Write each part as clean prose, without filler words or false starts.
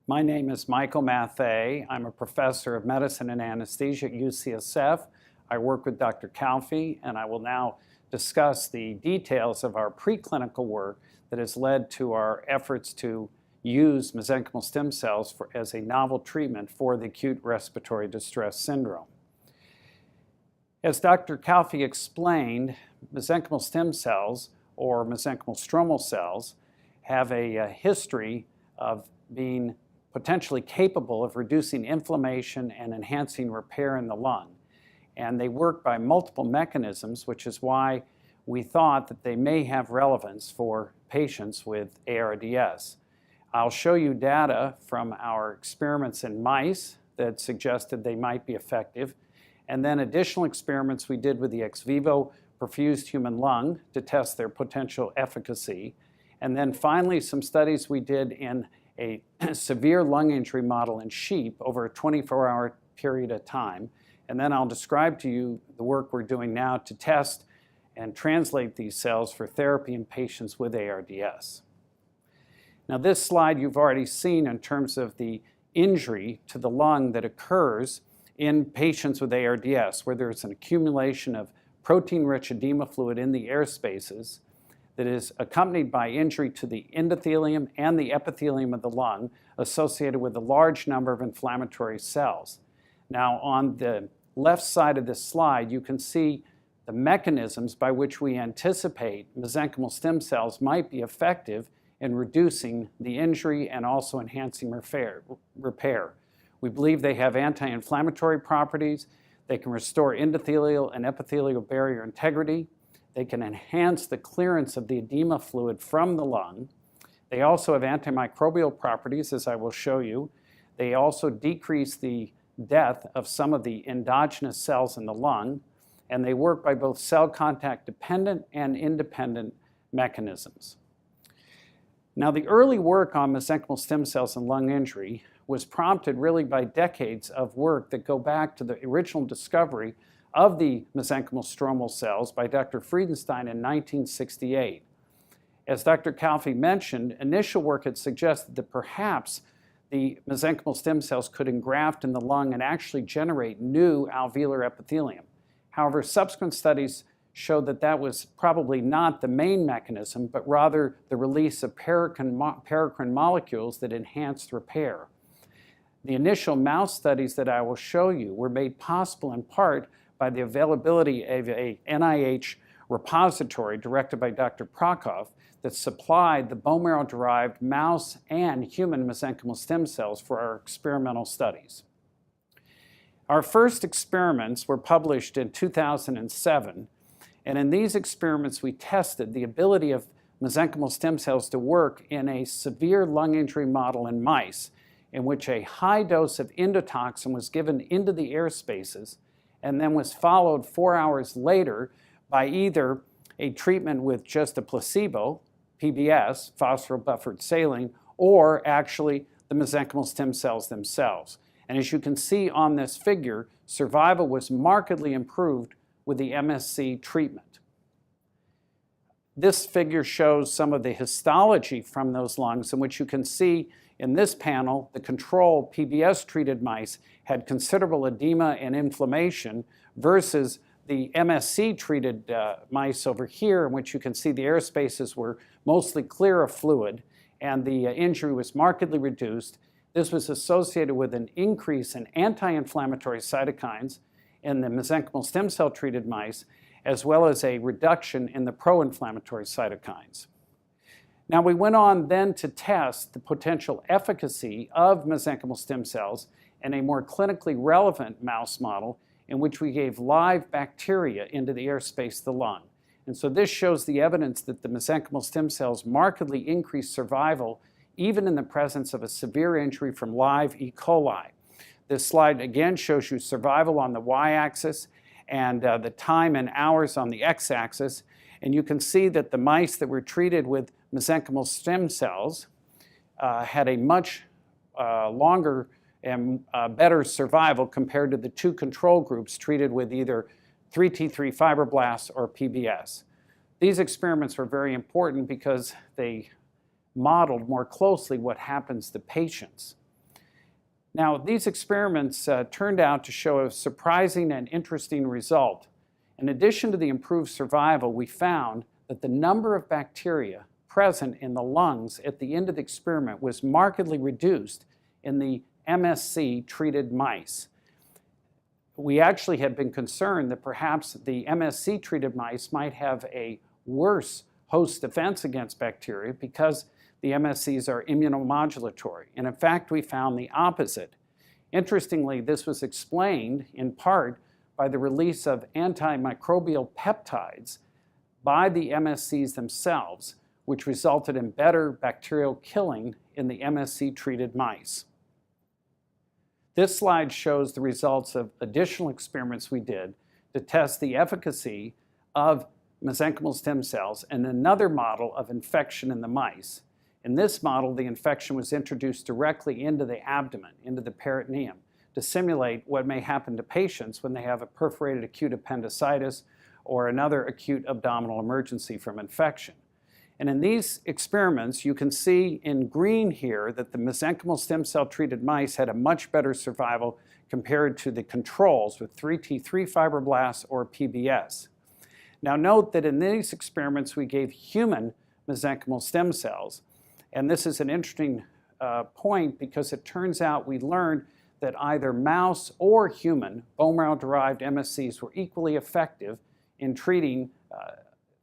My name is Michael Matthay. I'm a professor of medicine and anesthesia at UCSF. I work with Dr. Calfee, and I will now discuss the details of our preclinical work that has led to our efforts to use mesenchymal stem cells as a novel treatment for the acute respiratory distress syndrome. As Dr. Calfee explained, mesenchymal stem cells, or mesenchymal stromal cells, have a history of being potentially capable of reducing inflammation and enhancing repair in the lung. And they work by multiple mechanisms, which is why we thought that they may have relevance for patients with ARDS. I'll show you data from our experiments in mice that suggested they might be effective, and then additional experiments we did with the ex vivo perfused human lung to test their potential efficacy, and then finally some studies we did in a severe lung injury model in sheep over a 24-hour period of time. And then I'll describe to you the work we're doing now to test and translate these cells for therapy in patients with ARDS. Now, this slide you've already seen in terms of the injury to the lung that occurs in patients with ARDS, where there's an accumulation of protein-rich edema fluid in the air spaces that is accompanied by injury to the endothelium and the epithelium of the lung associated with a large number of inflammatory cells. Now, on the left side of this slide, you can see the mechanisms by which we anticipate mesenchymal stem cells might be effective in reducing the injury and also enhancing repair. We believe they have anti-inflammatory properties. They can restore endothelial and epithelial barrier integrity. They can enhance the clearance of the edema fluid from the lung. They also have antimicrobial properties, as I will show you. They also decrease the death of some of the endogenous cells in the lung, and they work by both cell contact dependent and independent mechanisms. Now, the early work on mesenchymal stem cells and lung injury was prompted really by decades of work that go back to the original discovery of the mesenchymal stromal cells by Dr. Friedenstein in 1968. As Dr. Calfee mentioned, initial work had suggested that perhaps the mesenchymal stem cells could engraft in the lung and actually generate new alveolar epithelium. However, subsequent studies showed that that was probably not the main mechanism, but rather the release of paracrine molecules that enhanced repair. The initial mouse studies that I will show you were made possible in part by the availability of a NIH repository directed by Dr. Prokop that supplied the bone marrow-derived mouse and human mesenchymal stem cells for our experimental studies. Our first experiments were published in 2007, and in these experiments we tested the ability of mesenchymal stem cells to work in a severe lung injury model in mice, in which a high dose of endotoxin was given into the air spaces and then was followed 4 hours later by either a treatment with just a placebo, PBS, phosphorus-buffered saline, or actually the mesenchymal stem cells themselves. And as you can see on this figure, survival was markedly improved with the MSC treatment. This figure shows some of the histology from those lungs, in which you can see in this panel, the control PBS-treated mice had considerable edema and inflammation versus the MSC-treated mice over here, in which you can see the air spaces were mostly clear of fluid and the injury was markedly reduced. This was associated with an increase in anti-inflammatory cytokines in the mesenchymal stem cell-treated mice, as well as a reduction in the pro-inflammatory cytokines. Now, we went on then to test the potential efficacy of mesenchymal stem cells in a more clinically relevant mouse model in which we gave live bacteria into the airspace of the lung. And so this shows the evidence that the mesenchymal stem cells markedly increase survival even in the presence of a severe injury from live E. coli. This slide again shows you survival on the y-axis and the time in hours on the x-axis. And you can see that the mice that were treated with mesenchymal stem cells had a much longer and better survival compared to the two control groups treated with either 3T3 fibroblasts or PBS. These experiments were very important because they modeled more closely what happens to patients. Now, these experiments turned out to show a surprising and interesting result. In addition to the improved survival, we found that the number of bacteria present in the lungs at the end of the experiment was markedly reduced in the MSC-treated mice. We actually had been concerned that perhaps the MSC-treated mice might have a worse host defense against bacteria because the MSCs are immunomodulatory. And in fact, we found the opposite. Interestingly, this was explained in part by the release of antimicrobial peptides by the MSCs themselves, which resulted in better bacterial killing in the MSC-treated mice. This slide shows the results of additional experiments we did to test the efficacy of mesenchymal stem cells in another model of infection in the mice. In this model, the infection was introduced directly into the abdomen, into the peritoneum, to simulate what may happen to patients when they have a perforated acute appendicitis or another acute abdominal emergency from infection. And in these experiments, you can see in green here that the mesenchymal stem cell treated mice had a much better survival compared to the controls with 3T3 fibroblasts or PBS. Now note that in these experiments, we gave human mesenchymal stem cells. And this is an interesting point because it turns out we learned that either mouse or human bone marrow-derived MSCs were equally effective in treating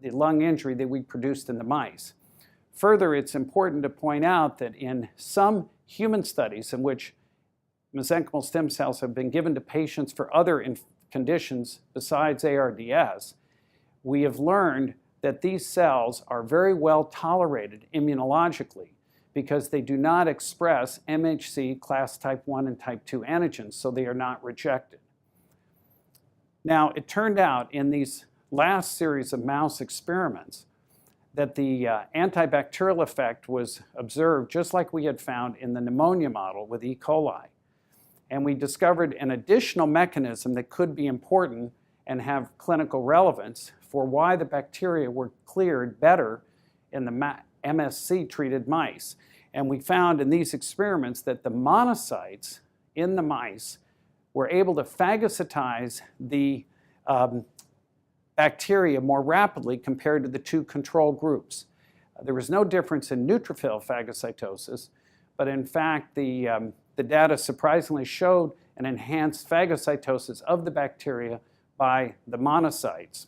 the lung injury that we produced in the mice. Further, it's important to point out that in some human studies in which mesenchymal stem cells have been given to patients for other conditions besides ARDS, we have learned that these cells are very well tolerated immunologically because they do not express MHC class type 1 and type 2 antigens, so they are not rejected. Now, it turned out in these last series of mouse experiments that the antibacterial effect was observed just like we had found in the pneumonia model with E. coli. And we discovered an additional mechanism that could be important and have clinical relevance for why the bacteria were cleared better in the MSC-treated mice. And we found in these experiments that the monocytes in the mice were able to phagocytize the bacteria more rapidly compared to the two control groups. There was no difference in neutrophil phagocytosis, but in fact the data surprisingly showed an enhanced phagocytosis of the bacteria by the monocytes.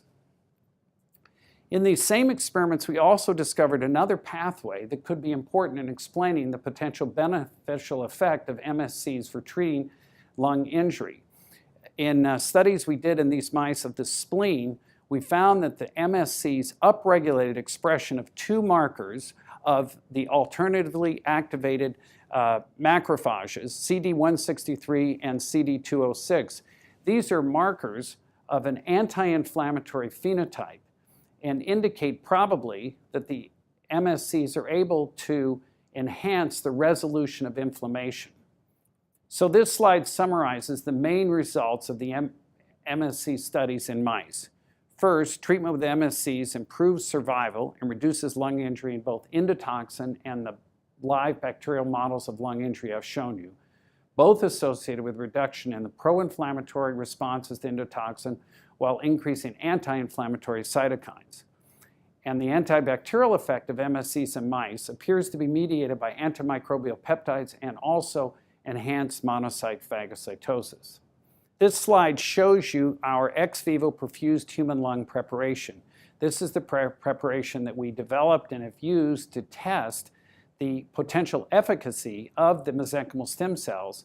In these same experiments, we also discovered another pathway that could be important in explaining the potential beneficial effect of MSCs for treating lung injury. In studies we did in these mice of the spleen, we found that the MSCs upregulated expression of two markers of the alternatively activated macrophages, CD163 and CD206. These are markers of an anti-inflammatory phenotype and indicate probably that the MSCs are able to enhance the resolution of inflammation. So this slide summarizes the main results of the MSC studies in mice. First, treatment with MSCs improves survival and reduces lung injury in both endotoxin and the live bacterial models of lung injury I've shown you, both associated with reduction in the pro-inflammatory responses to endotoxin while increasing anti-inflammatory cytokines. And the antibacterial effect of MSCs in mice appears to be mediated by antimicrobial peptides and also enhanced monocyte phagocytosis. This slide shows you our ex vivo perfused human lung preparation. This is the preparation that we developed and have used to test the potential efficacy of the mesenchymal stem cells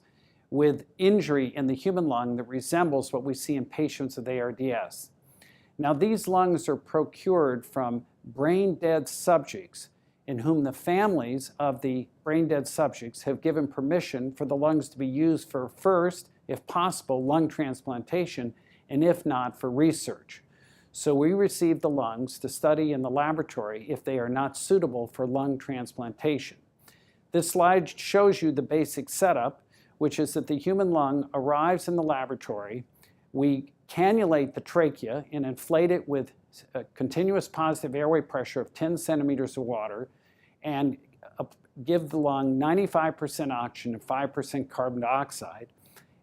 with injury in the human lung that resembles what we see in patients with ARDS. Now, these lungs are procured from brain-dead subjects in whom the families of the brain-dead subjects have given permission for the lungs to be used for first, if possible, lung transplantation, and if not, for research. So we receive the lungs to study in the laboratory if they are not suitable for lung transplantation. This slide shows you the basic setup, which is that the human lung arrives in the laboratory. We cannulate the trachea and inflate it with a continuous positive airway pressure of 10 centimeters of water and give the lung 95% oxygen and 5% carbon dioxide.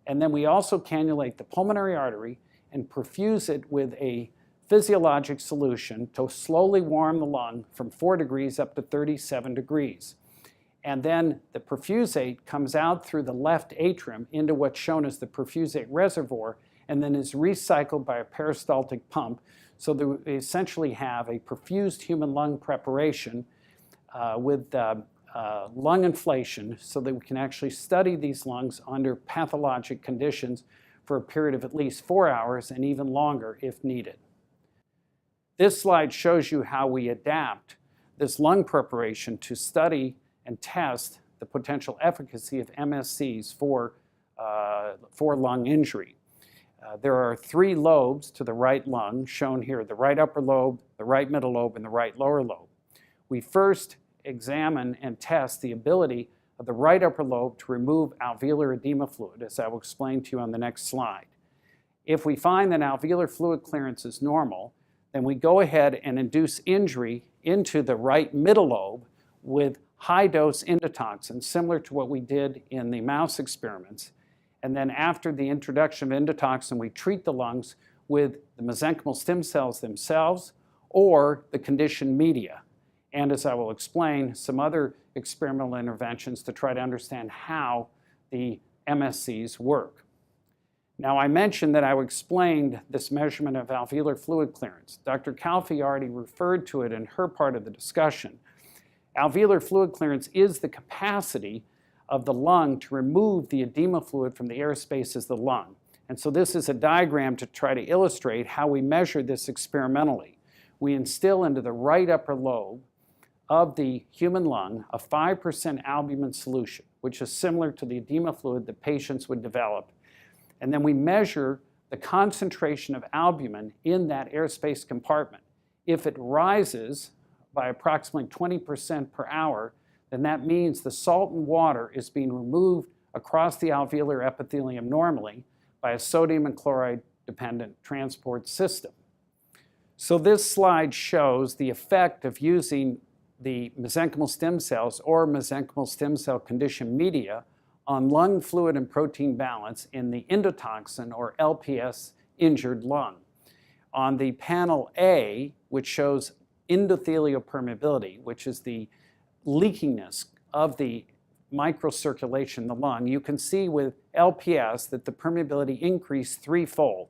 And then we also cannulate the pulmonary artery and perfuse it with a physiologic solution to slowly warm the lung from 4 degrees up to 37 degrees. And then the perfusate comes out through the left atrium into what's shown as the perfusate reservoir, and then is recycled by a peristaltic pump, so that we essentially have a perfused human lung preparation with lung inflation, so that we can actually study these lungs under pathologic conditions for a period of at least 4 hours and even longer if needed. This slide shows you how we adapt this lung preparation to study and test the potential efficacy of MSCs for lung injury. There are 3 lobes to the right lung, shown here: the right upper lobe, the right middle lobe, and the right lower lobe. We first examine and test the ability of the right upper lobe to remove alveolar edema fluid, as I will explain to you on the next slide. If we find that alveolar fluid clearance is normal, then we go ahead and induce injury into the right middle lobe with high-dose endotoxin, similar to what we did in the mouse experiments. And then after the introduction of endotoxin, we treat the lungs with the mesenchymal stem cells themselves or the conditioned media. And as I will explain, some other experimental interventions to try to understand how the MSCs work. Now, I mentioned that I explained this measurement of alveolar fluid clearance. Dr. Calfee already referred to it in her part of the discussion. Alveolar fluid clearance is the capacity of the lung to remove the edema fluid from the air spaces of the lung. And so this is a diagram to try to illustrate how we measure this experimentally. We instill into the right upper lobe of the human lung a 5% albumin solution, which is similar to the edema fluid that patients would develop. And then we measure the concentration of albumin in that airspace compartment. If it rises by approximately 20% per hour, then that means the salt and water is being removed across the alveolar epithelium normally by a sodium and chloride dependent transport system. So this slide shows the effect of using the mesenchymal stem cells or mesenchymal stem cell conditioned media on lung fluid and protein balance in the endotoxin or LPS injured lung. On the panel A, which shows endothelial permeability, which is the leakiness of the microcirculation in the lung, you can see with LPS that the permeability increased 3-fold,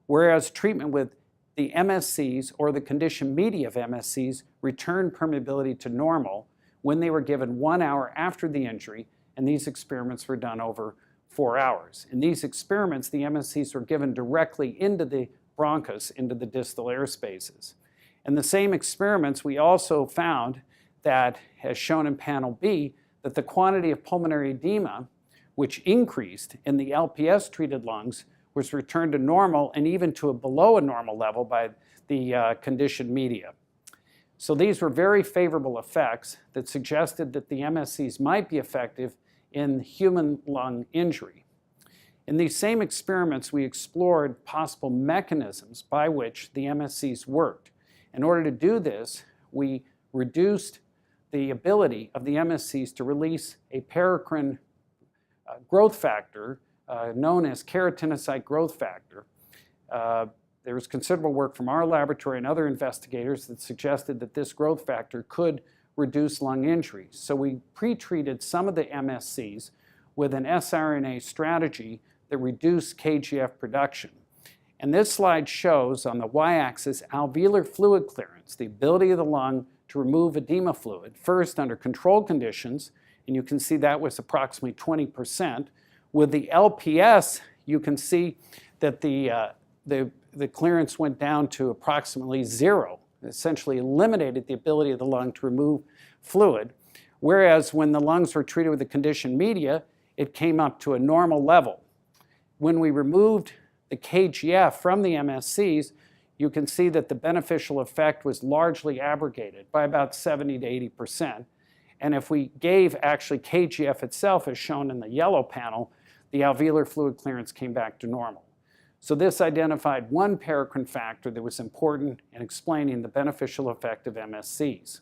whereas treatment with the MSCs or the conditioned media of MSCs returned permeability to normal when they were given 1 hour after the injury, and these experiments were done over 4 hours. In these experiments, the MSCs were given directly into the bronchus, into the distal air spaces. In the same experiments, we also found that, as shown in panel B, that the quantity of pulmonary edema, which increased in the LPS-treated lungs, was returned to normal and even to a below a normal level by the conditioned media. So these were very favorable effects that suggested that the MSCs might be effective in human lung injury. In these same experiments, we explored possible mechanisms by which the MSCs worked. In order to do this, we reduced the ability of the MSCs to release a paracrine growth factor known as keratinocyte growth factor. There was considerable work from our laboratory and other investigators that suggested that this growth factor could reduce lung injury. So we pre-treated some of the MSCs with an siRNA strategy that reduced KGF production. And this slide shows on the y-axis alveolar fluid clearance, the ability of the lung to remove edema fluid, first under controlled conditions, and you can see that was approximately 20%. With the LPS, you can see that the clearance went down to approximately 0, essentially eliminated the ability of the lung to remove fluid, whereas when the lungs were treated with the conditioned media, it came up to a normal level. When we removed the KGF from the MSCs, you can see that the beneficial effect was largely abrogated by about 70 to 80%. And if we gave actually KGF itself, as shown in the yellow panel, the alveolar fluid clearance came back to normal. So this identified one paracrine factor that was important in explaining the beneficial effect of MSCs.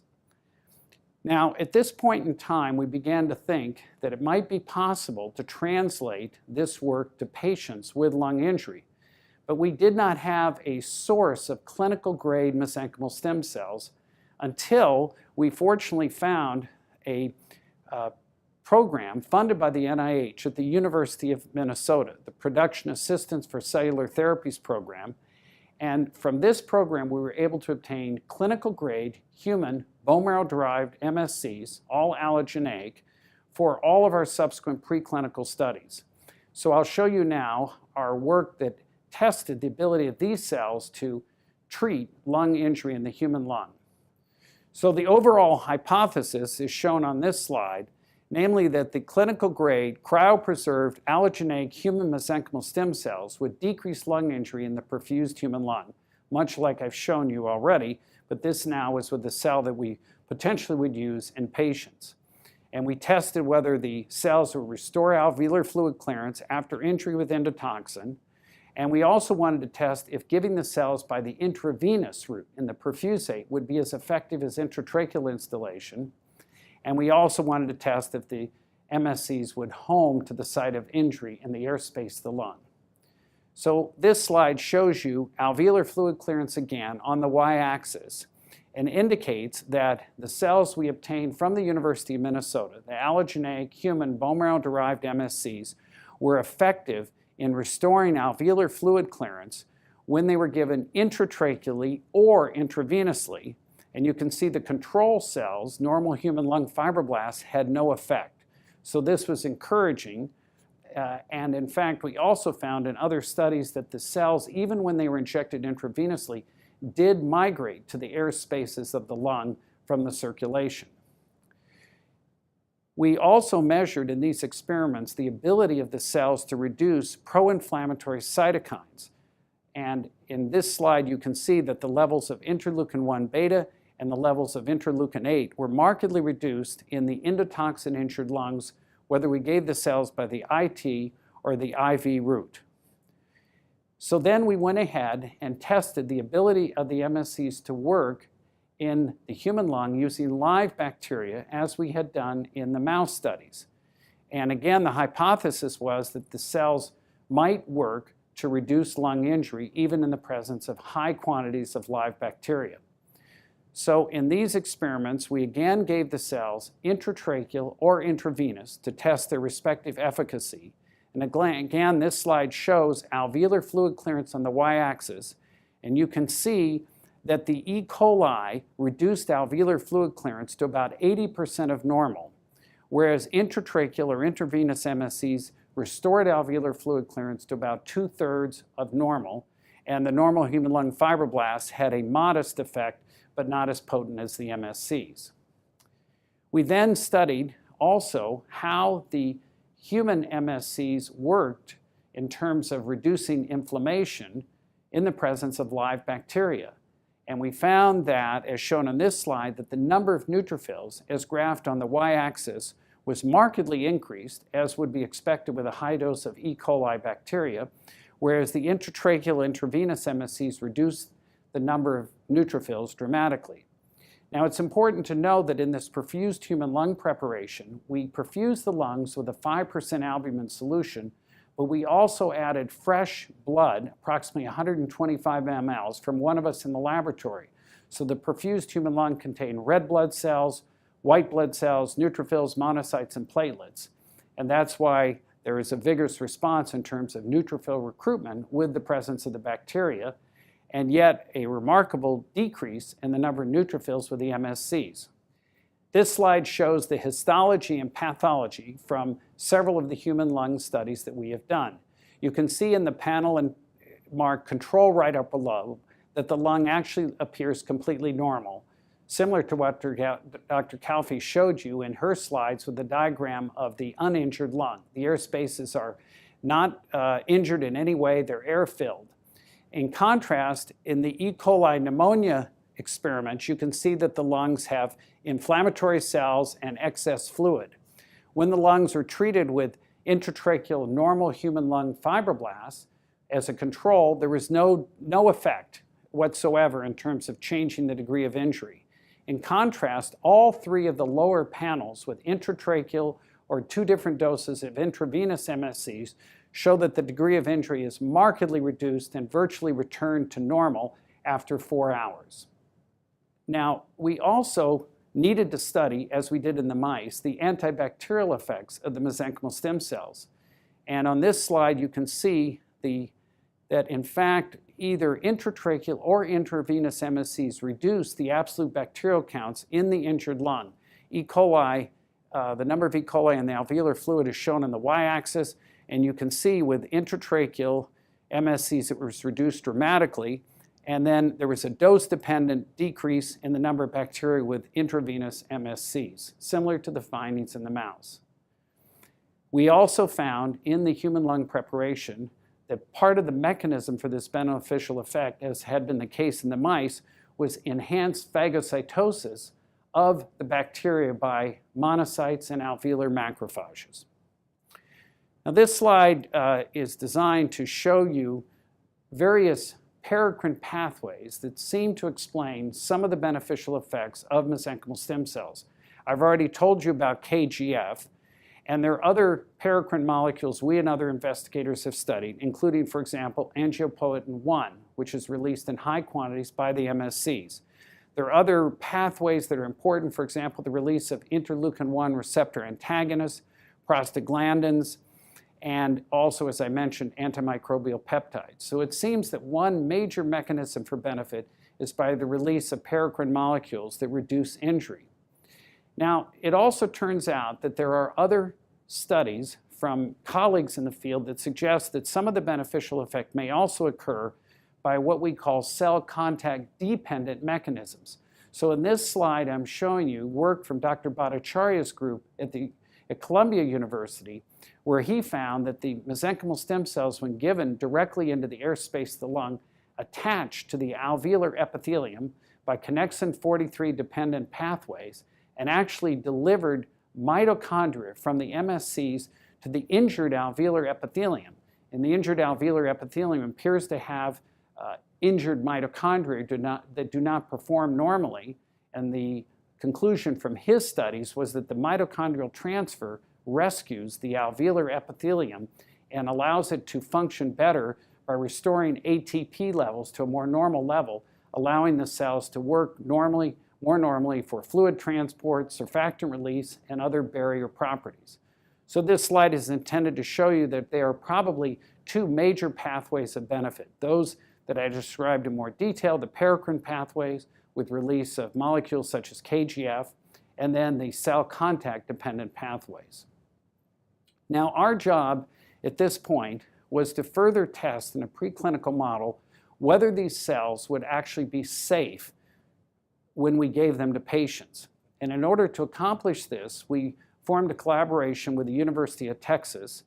Now, at this point in time, we began to think that it might be possible to translate this work to patients with lung injury, but we did not have a source of clinical grade mesenchymal stem cells until we fortunately found a program funded by the NIH at the University of Minnesota, the Production Assistance for Cellular Therapies program. And from this program, we were able to obtain clinical grade human bone marrow derived MSCs, all allogeneic, for all of our subsequent preclinical studies. So I'll show you now our work that tested the ability of these cells to treat lung injury in the human lung. So the overall hypothesis is shown on this slide, namely that the clinical grade cryo-preserved allogeneic human mesenchymal stem cells would decrease lung injury in the perfused human lung, much like I've shown you already, but this now is with the cell that we potentially would use in patients. And we tested whether the cells would restore alveolar fluid clearance after injury with endotoxin. And we also wanted to test if giving the cells by the intravenous route in the perfusate would be as effective as intratracheal instillation. And we also wanted to test if the MSCs would home to the site of injury in the airspace of the lung. So this slide shows you alveolar fluid clearance again on the y-axis and indicates that the cells we obtained from the University of Minnesota, the allogeneic human bone marrow-derived MSCs, were effective in restoring alveolar fluid clearance when they were given intratracheally or intravenously. And you can see the control cells, normal human lung fibroblasts, had no effect. So this was encouraging. And in fact, we also found in other studies that the cells, even when they were injected intravenously, did migrate to the air spaces of the lung from the circulation. We also measured in these experiments the ability of the cells to reduce pro-inflammatory cytokines. And in this slide, you can see that the levels of interleukin-1 beta and the levels of interleukin-8 were markedly reduced in the endotoxin-injured lungs, whether we gave the cells by the IT or the IV route. So then we went ahead and tested the ability of the MSCs to work in the human lung using live bacteria, as we had done in the mouse studies. And again, the hypothesis was that the cells might work to reduce lung injury even in the presence of high quantities of live bacteria. So in these experiments, we again gave the cells intratracheal or intravenous to test their respective efficacy. And again, this slide shows alveolar fluid clearance on the y-axis, and you can see that the E. coli reduced alveolar fluid clearance to about 80% of normal, whereas intratracheal or intravenous MSCs restored alveolar fluid clearance to about 2/3 of normal, and the normal human lung fibroblasts had a modest effect, but not as potent as the MSCs. We then studied also how the human MSCs worked in terms of reducing inflammation in the presence of live bacteria. And we found that, as shown on this slide, that the number of neutrophils, as graphed on the y-axis, was markedly increased, as would be expected with a high dose of E. coli bacteria, whereas the intratracheal intravenous MSCs reduced the number of neutrophils dramatically. Now, it's important to know that in this perfused human lung preparation, we perfused the lungs with a 5% albumin solution, but we also added fresh blood, approximately 125 mLs, from one of us in the laboratory. So the perfused human lung contained red blood cells, white blood cells, neutrophils, monocytes, and platelets. And that's why there is a vigorous response in terms of neutrophil recruitment with the presence of the bacteria, and yet a remarkable decrease in the number of neutrophils with the MSCs. This slide shows the histology and pathology from several of the human lung studies that we have done. You can see in the panel and marked control right up below that the lung actually appears completely normal, similar to what Dr. Calfee showed you in her slides with the diagram of the uninjured lung. The air spaces are not injured in any way, they're air-filled. In contrast, in the E. coli pneumonia experiments, you can see that the lungs have inflammatory cells and excess fluid. When the lungs are treated with intratracheal normal human lung fibroblasts as a control, there was no effect whatsoever in terms of changing the degree of injury. In contrast, all three of the lower panels with intratracheal or 2 different doses of intravenous MSCs show that the degree of injury is markedly reduced and virtually returned to normal after 4 hours. Now, we also needed to study, as we did in the mice, the antibacterial effects of the mesenchymal stem cells. And on this slide, you can see that in fact, either intratracheal or intravenous MSCs reduce the absolute bacterial counts in the injured lung. E. coli, the number of E. coli in the alveolar fluid is shown on the y-axis, and you can see with intratracheal MSCs it was reduced dramatically, and then there was a dose-dependent decrease in the number of bacteria with intravenous MSCs, similar to the findings in the mouse. We also found in the human lung preparation that part of the mechanism for this beneficial effect, as had been the case in the mice, was enhanced phagocytosis of the bacteria by monocytes and alveolar macrophages. Now, this slide is designed to show you various paracrine pathways that seem to explain some of the beneficial effects of mesenchymal stem cells. I've already told you about KGF, and there are other paracrine molecules we and other investigators have studied, including, for example, angiopoietin-1, which is released in high quantities by the MSCs. There are other pathways that are important, for example, the release of interleukin-1 receptor antagonists, prostaglandins, and also, as I mentioned, antimicrobial peptides. So it seems that one major mechanism for benefit is by the release of paracrine molecules that reduce injury. Now, it also turns out that there are other studies from colleagues in the field that suggest that some of the beneficial effect may also occur by what we call cell contact dependent mechanisms. So in this slide, I'm showing you work from Dr. Bhattacharya's group at Columbia University, where he found that the mesenchymal stem cells, when given directly into the airspace of the lung, attached to the alveolar epithelium by connexin 43 dependent pathways and actually delivered mitochondria from the MSCs to the injured alveolar epithelium. And the injured alveolar epithelium appears to have injured mitochondria that do not perform normally. And the conclusion from his studies was that the mitochondrial transfer rescues the alveolar epithelium and allows it to function better by restoring ATP levels to a more normal level, allowing the cells to work more normally for fluid transport, surfactant release, and other barrier properties. So this slide is intended to show you that there are probably 2 major pathways of benefit. Those that I described in more detail, the paracrine pathways with release of molecules such as KGF, and then the cell contact dependent pathways. Now, our job at this point was to further test in a preclinical model whether these cells would actually be safe when we gave them to patients. And in order to accomplish this, we formed a collaboration with the University of Texas,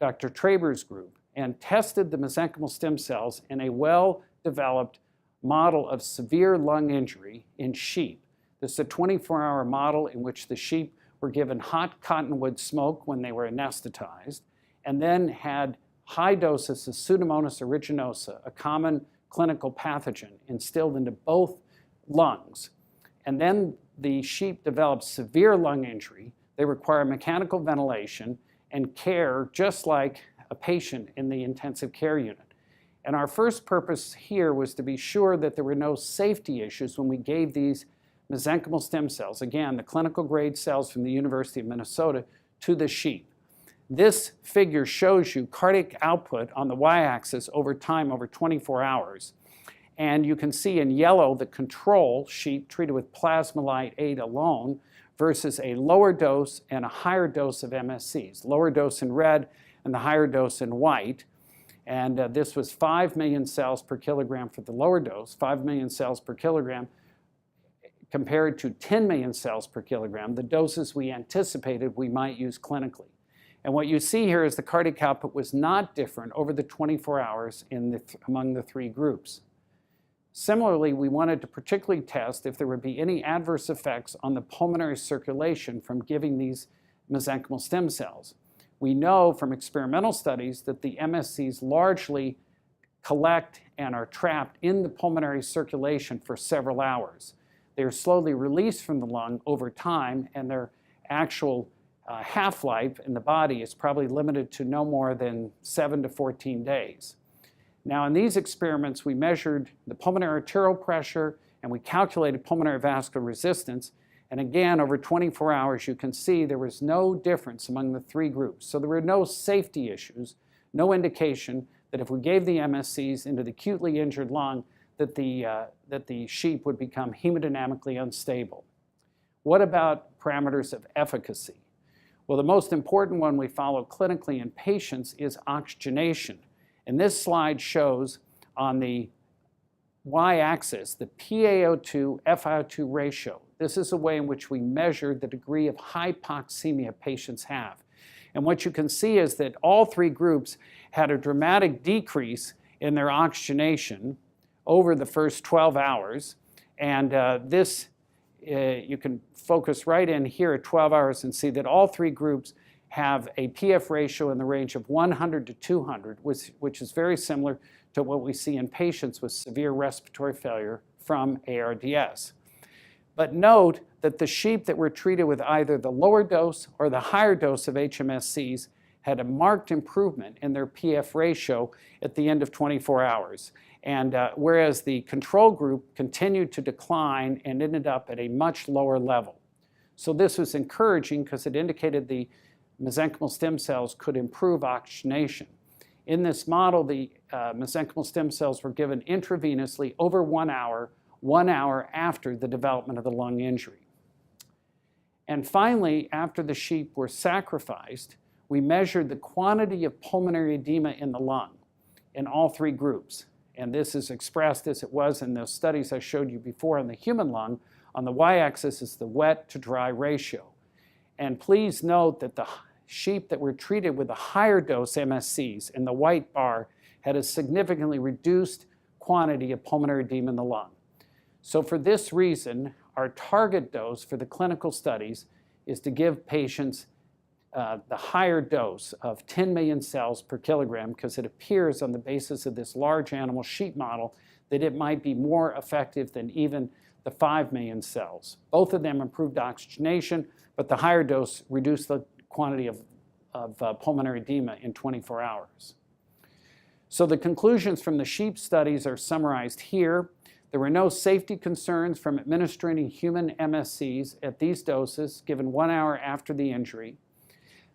Dr. Traber's group, and tested the mesenchymal stem cells in a well-developed model of severe lung injury in sheep. This is a 24-hour model in which the sheep were given hot cottonwood smoke when they were anesthetized, and then had high doses of Pseudomonas aeruginosa, a common clinical pathogen, instilled into both lungs. And then the sheep developed severe lung injury. They require mechanical ventilation and care just like a patient in the intensive care unit. And our first purpose here was to be sure that there were no safety issues when we gave these mesenchymal stem cells, again, the clinical grade cells from the University of Minnesota, to the sheep. This figure shows you cardiac output on the y-axis over time, over 24 hours. And you can see in yellow the control sheep treated with plasmolite 8 alone versus a lower dose and a higher dose of MSCs, lower dose in red and the higher dose in white. And this was 5 million cells per kilogram for the lower dose, 5 million cells per kilogram compared to 10 million cells per kilogram, the doses we anticipated we might use clinically. And what you see here is the cardiac output was not different over the 24 hours among the 3 groups. Similarly, we wanted to particularly test if there would be any adverse effects on the pulmonary circulation from giving these mesenchymal stem cells. We know from experimental studies that the MSCs largely collect and are trapped in the pulmonary circulation for several hours. they're slowly released from the lung over time, and their actual half-life in the body is probably limited to no more than 7 to 14 days. Now, in these experiments, we measured the pulmonary arterial pressure and we calculated pulmonary vascular resistance. And again, over 24 hours, you can see there was no difference among the three groups. So there were no safety issues, no indication that if we gave the MSCs into the acutely injured lung, that the sheep would become hemodynamically unstable. What about parameters of efficacy? Well, the most important one we follow clinically in patients is oxygenation. And this slide shows on the y-axis the PaO2-FiO2 ratio. This is a way in which we measure the degree of hypoxemia patients have. And what you can see is that all three groups had a dramatic decrease in their oxygenation over the first 12 hours. And you can focus right in here at 12 hours and see that all three groups have a PF ratio in the range of 100 to 200, which is very similar to what we see in patients with severe respiratory failure from ARDS. But note that the sheep that were treated with either the lower dose or the higher dose of HMSCs had a marked improvement in their PF ratio at the end of 24 hours. And whereas the control group continued to decline and ended up at a much lower level. So this was encouraging because it indicated the mesenchymal stem cells could improve oxygenation. In this model, the mesenchymal stem cells were given intravenously over 1 hour after the development of the lung injury. And finally, after the sheep were sacrificed, we measured the quantity of pulmonary edema in the lung in all three groups. And this is expressed as it was in those studies I showed you before on the human lung. On the y-axis is the wet to dry ratio. And please note that the sheep that were treated with the higher dose MSCs in the white bar had a significantly reduced quantity of pulmonary edema in the lung. So for this reason, our target dose for the clinical studies is to give patients the higher dose of 10 million cells per kilogram, because it appears on the basis of this large animal sheep model that it might be more effective than even the 5 million cells. Both of them improved oxygenation, but the higher dose reduced the quantity of pulmonary edema in 24 hours. So the conclusions from the sheep studies are summarized here. There were no safety concerns from administering human MSCs at these doses given 1 hour after the injury.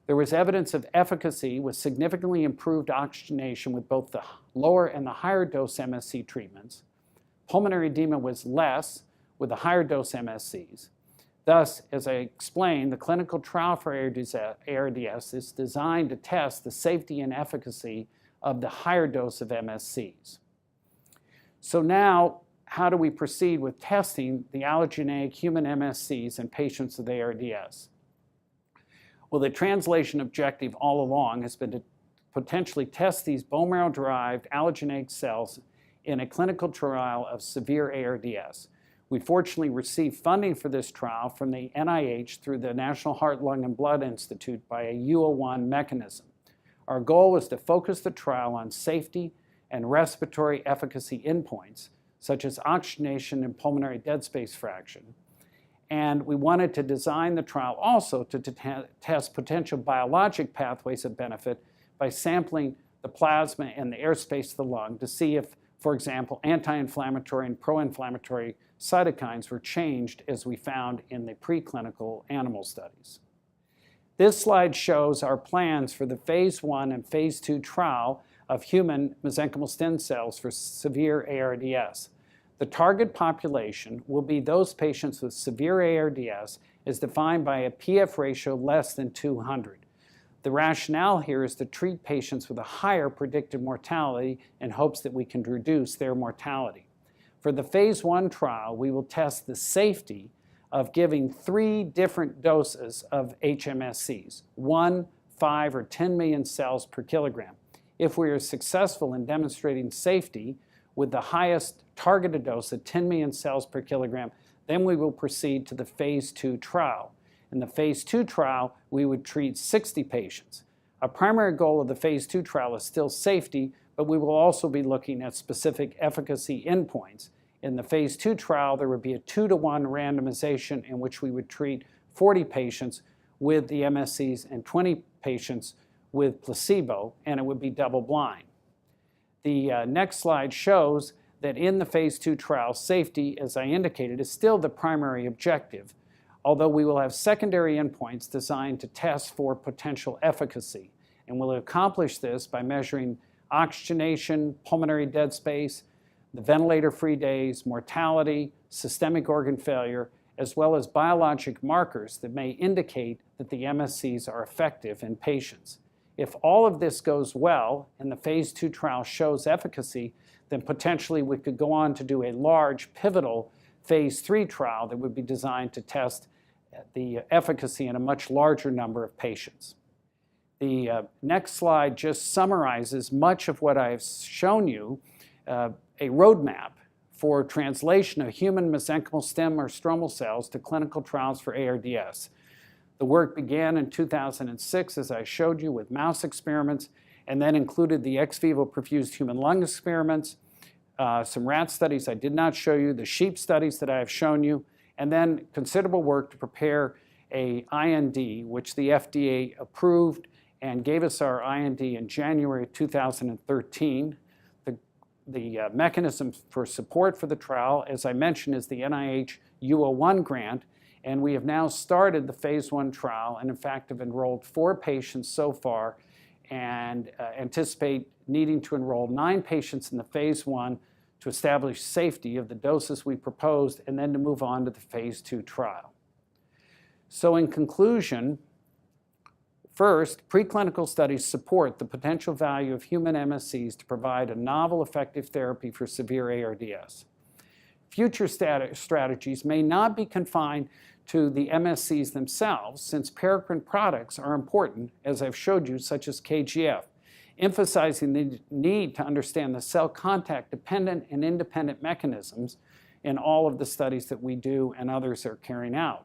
There was evidence of efficacy with significantly improved oxygenation with both the lower and the higher dose MSC treatments. Pulmonary edema was less with the higher dose MSCs. Thus, as I explained, the clinical trial for ARDS is designed to test the safety and efficacy of the higher dose of MSCs. So now, how do we proceed with testing the allogeneic human MSCs in patients with ARDS? Well, the translation objective all along has been to potentially test these bone marrow-derived allogeneic cells in a clinical trial of severe ARDS. We fortunately received funding for this trial from the NIH through the National Heart, Lung, and Blood Institute by a U01 mechanism. Our goal was to focus the trial on safety and respiratory efficacy endpoints, such as oxygenation and pulmonary dead space fraction. And we wanted to design the trial also to test potential biologic pathways of benefit by sampling the plasma and the airspace of the lung to see if, for example, anti-inflammatory and pro-inflammatory cytokines were changed as we found in the preclinical animal studies. This slide shows our plans for the phase 1 and phase 2 trial of human mesenchymal stem cells for severe ARDS. The target population will be those patients with severe ARDS as defined by a PF ratio less than 200. The rationale here is to treat patients with a higher predicted mortality in hopes that we can reduce their mortality. For the phase 1 trial, we will test the safety of giving 3 different doses of HMSCs, 1, 5, or 10 million cells per kilogram. If we are successful in demonstrating safety with the highest targeted dose of 10 million cells per kilogram, then we will proceed to the phase 2 trial. In the phase 2 trial, we would treat 60 patients. A primary goal of the phase 2 trial is still safety, but we will also be looking at specific efficacy endpoints In the phase 2 trial, there would be a 2-to-1 randomization in which we would treat 40 patients with the MSCs and 20 patients with placebo, and it would be double-blind. The next slide shows that in the phase 2 trial, safety, as I indicated, is still the primary objective, although we will have secondary endpoints designed to test for potential efficacy. And we'll accomplish this by measuring oxygenation, pulmonary dead space, the ventilator-free days, mortality, systemic organ failure, as well as biologic markers that may indicate that the MSCs are effective in patients. If all of this goes well and the phase 2 trial shows efficacy, then potentially we could go on to do a large pivotal phase 3 trial that would be designed to test the efficacy in a much larger number of patients. The next slide just summarizes much of what I've shown you, a roadmap for translation of human mesenchymal stem or stromal cells to clinical trials for ARDS. The work began in 2006, as I showed you, with mouse experiments, and then included the ex vivo perfused human lung experiments, some rat studies I did not show you, the sheep studies that I have shown you, and then considerable work to prepare a IND, which the FDA approved and gave us our IND in January 2013. The mechanism for support for the trial, as I mentioned, is the NIH U01 grant, and we have now started the phase 1 trial and in fact have enrolled 4 patients so far and anticipate needing to enroll 9 patients in the phase 1 to establish safety of the doses we proposed and then to move on to the phase 2 trial. So in conclusion, first, preclinical studies support the potential value of human MSCs to provide a novel effective therapy for severe ARDS. Future strategies may not be confined to the MSCs themselves, since paracrine products are important, as I've showed you, such as KGF, emphasizing the need to understand the cell contact dependent and independent mechanisms in all of the studies that we do and others are carrying out.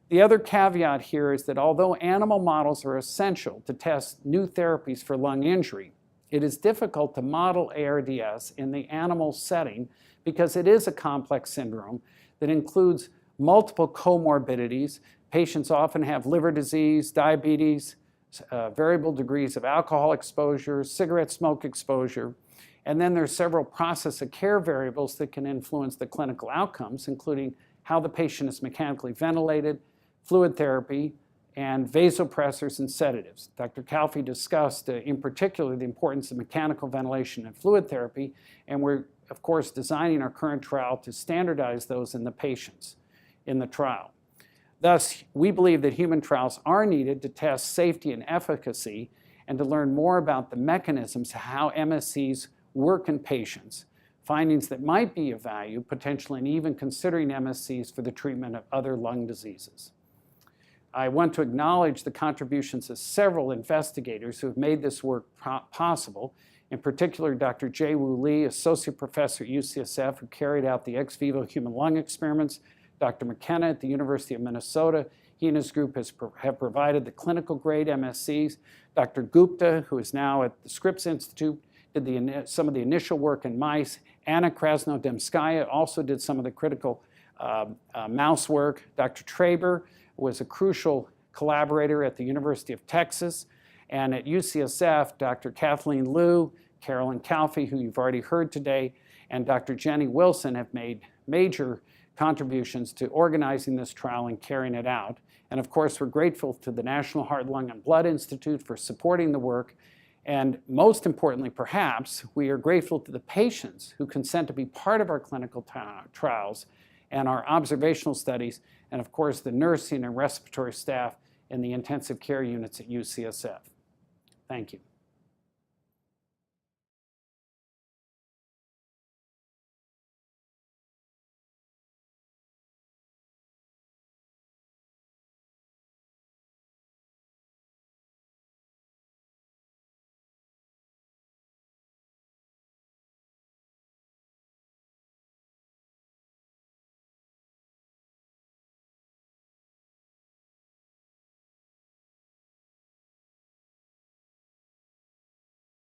The other caveat here is that although animal models are essential to test new therapies for lung injury, it is difficult to model ARDS in the animal setting because it is a complex syndrome that includes multiple comorbidities. Patients often have liver disease, diabetes, variable degrees of alcohol exposure, cigarette smoke exposure, and then there's several process of care variables that can influence the clinical outcomes, including how the patient is mechanically ventilated, fluid therapy, and vasopressors and sedatives. Dr. Calfee discussed in particular the importance of mechanical ventilation and fluid therapy, and we're of course designing our current trial to standardize those in the patients in the trial. Thus, we believe that human trials are needed to test safety and efficacy and to learn more about the mechanisms of how MSCs work in patients, findings that might be of value potentially in even considering MSCs for the treatment of other lung diseases. I want to acknowledge the contributions of several investigators who have made this work possible, in particular Dr. Jae-Woo Lee, Associate Professor at UCSF, who carried out the ex vivo human lung experiments, Dr. McKenna at the University of Minnesota. He and his group have provided the clinical grade MSCs. Dr. Gupta, who is now at the Scripps Institute, did some of the initial work in mice. Anna Krasnodemskaya also did some of the critical mouse work. Dr. Traber was a crucial collaborator at the University of Texas. And at UCSF, Dr. Kathleen Liu, Carolyn Calfee, who you've already heard today, and Dr. Jenny Wilson have made major contributions to organizing this trial and carrying it out. And of course, we're grateful to the National Heart, Lung, and Blood Institute for supporting the work. And most importantly, perhaps, we are grateful to the patients who consent to be part of our clinical trials and our observational studies, and of course, the nursing and respiratory staff in the intensive care units at UCSF. Thank you.